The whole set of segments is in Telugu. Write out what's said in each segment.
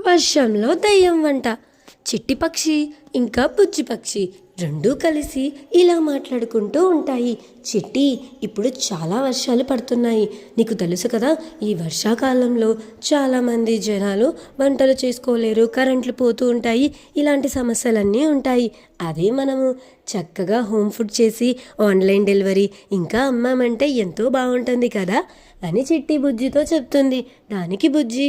వర్షంలో దయ్యం వంట. చిట్టి పక్షి ఇంకా బుజ్జి పక్షి రెండూ కలిసి ఇలా మాట్లాడుకుంటూ ఉంటాయి. చిట్టి, ఇప్పుడు చాలా వర్షాలు పడుతున్నాయి. నీకు తెలుసు కదా, ఈ వర్షాకాలంలో చాలామంది జనాలు వంటలు చేసుకోలేరు, కరెంట్లు పోతూ ఉంటాయి, ఇలాంటి సమస్యలన్నీ ఉంటాయి. అదే మనము చక్కగా హోమ్ ఫుడ్ చేసి ఆన్లైన్ డెలివరీ ఇంకా అమ్మామంటే ఎంతో బాగుంటుంది కదా అని చిట్టి బుజ్జితో చెప్తుంది. దానికి బుజ్జి,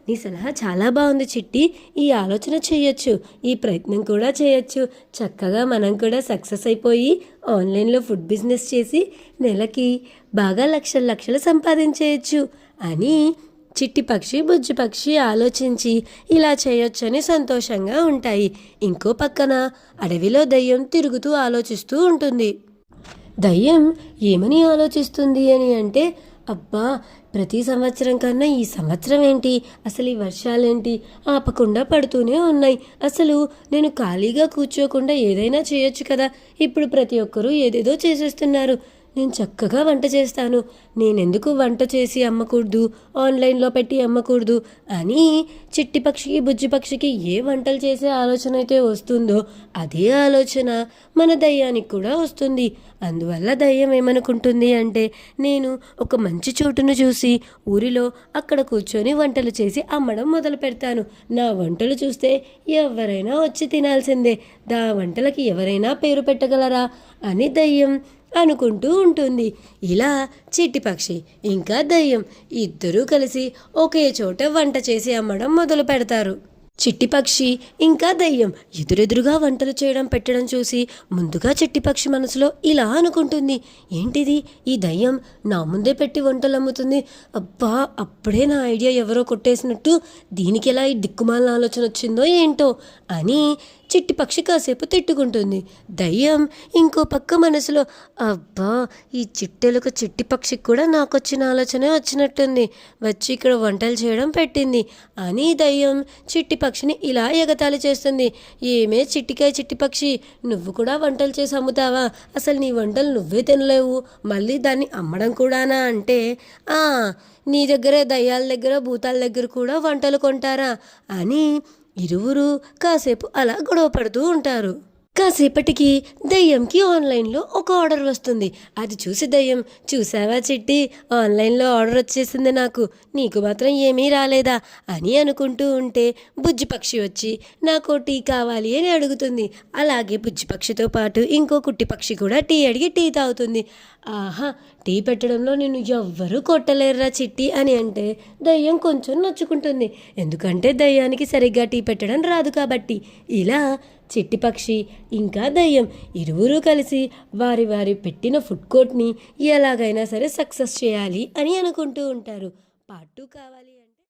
నీ సలహా చాలా బాగుంది చిట్టి, ఈ ఆలోచన చేయొచ్చు, ఈ ప్రయత్నం కూడా చేయొచ్చు. చక్కగా మనం కూడా సక్సెస్ అయిపోయి ఆన్లైన్లో ఫుడ్ బిజినెస్ చేసి నెలకి బాగా లక్షలు లక్షలు సంపాదించేయచ్చు అని చిట్టి పక్షి బుజ్జి పక్షి ఆలోచించి ఇలా చేయొచ్చని సంతోషంగా ఉంటాయి. ఇంకో పక్కన అడవిలో దయ్యం తిరుగుతూ ఆలోచిస్తూ ఉంటుంది. దయ్యం ఏమని ఆలోచిస్తుంది అని అంటే, అబ్బా, ప్రతి సంవత్సరం కన్నా ఈ సంవత్సరం ఏంటి, అసలు ఈ వర్షాలేంటి ఆపకుండా పడుతూనే ఉన్నాయి. అసలు నేను ఖాళీగా కూర్చోకుండా ఏదైనా చేయొచ్చు కదా. ఇప్పుడు ప్రతి ఒక్కరూ ఏదేదో చేసేస్తున్నారు, నేను చక్కగా వంట చేస్తాను, నేనెందుకు వంట చేసి అమ్మకూడదు, ఆన్లైన్లో పెట్టి అమ్మకూడదు అని చిట్టి పక్షికి బుజ్జి పక్షికి ఏ వంటలు చేసే ఆలోచన అయితే వస్తుందో అదే ఆలోచన మన దయ్యానికి కూడా వస్తుంది. అందువల్ల దయ్యం ఏమనుకుంటుంది అంటే, నేను ఒక మంచి చోటును చూసి ఊరిలో అక్కడ కూర్చొని వంటలు చేసి అమ్మడం మొదలు పెడతాను. నా వంటలు చూస్తే ఎవరైనా వచ్చి తినాల్సిందే, దా వంటలకి ఎవరైనా పేరు పెట్టగలరా అని దయ్యం అనుకుంటూ ఉంటుంది. ఇలా చిట్టి పక్షి ఇంకా దయ్యం ఇద్దరూ కలిసి ఒకే చోట వంట చేసి అమ్మడం మొదలు పెడతారు. చిట్టి పక్షి ఇంకా దయ్యం ఎదురెదురుగా వంటలు చేయడం పెట్టడం చూసి ముందుగా చిట్టి పక్షి మనసులో ఇలా అనుకుంటుంది, ఏంటిది, ఈ దయ్యం నా ముందే పెట్టి వంటలు అమ్ముతుంది, అబ్బా, అప్పుడే నా ఐడియా ఎవరో కొట్టేసినట్టు, దీనికి ఎలా ఈ దిక్కుమాలిన ఆలోచన వచ్చిందో ఏంటో అని చిట్టి పక్షి కాసేపు తిట్టుకుంటుంది. దయ్యం ఇంకో పక్క మనసులో, అబ్బా, ఈ చిట్టెలుక చిట్టి పక్షికి కూడా నాకు వచ్చిన ఆలోచనే వచ్చినట్టుంది, వచ్చి ఇక్కడ వంటలు చేయడం పెట్టింది అని దయ్యం చిట్టి పక్షిని ఇలా ఎగతాళి చేస్తుంది. ఏమే చిట్టికాయ చిట్టి పక్షి, నువ్వు కూడా వంటలు చేసి అమ్ముతావా, అసలు నీ వంటలు నువ్వే తినలేవు, మళ్ళీ దాన్ని అమ్మడం కూడానా అంటే, నీ దగ్గరే దయ్యాల దగ్గర భూతాల దగ్గర కూడా వంటలు కొంటారా అని ఇరువురు కాసేపు అలా గొడవ పడుతూ ఉంటారు. కాసేపటికి దయ్యంకి ఆన్లైన్లో ఒక ఆర్డర్ వస్తుంది. అది చూసి దయ్యం, చూసావా చిట్టి, ఆన్లైన్లో ఆర్డర్ వచ్చేసింది నాకు, నీకు మాత్రం ఏమీ రాలేదా అని అనుకుంటూ ఉంటే బుజ్జి పక్షి వచ్చి నాకు టీ కావాలి అని అడుగుతుంది. అలాగే బుజ్జి పక్షితో పాటు ఇంకో కుట్టి పక్షి కూడా టీ అడిగి టీ తాగుతుంది. ఆహా, టీ పెట్టడంలో నేను ఎవ్వరూ కొట్టలేరురా చిట్టి అని అంటే దయ్యం కొంచెం నచ్చుకుంటుంది, ఎందుకంటే దయ్యానికి సరిగ్గా టీ పెట్టడం రాదు కాబట్టి. ఇలా చిట్టి పక్షి ఇంకా దయ్యం ఇరువురు కలిసి వారి వారి పెట్టిన ఫుడ్ కోర్ట్ని ఎలాగైనా సరే సక్సెస్ చేయాలి అని అనుకుంటూ ఉంటారు. పార్ట్ 2 కావాలి.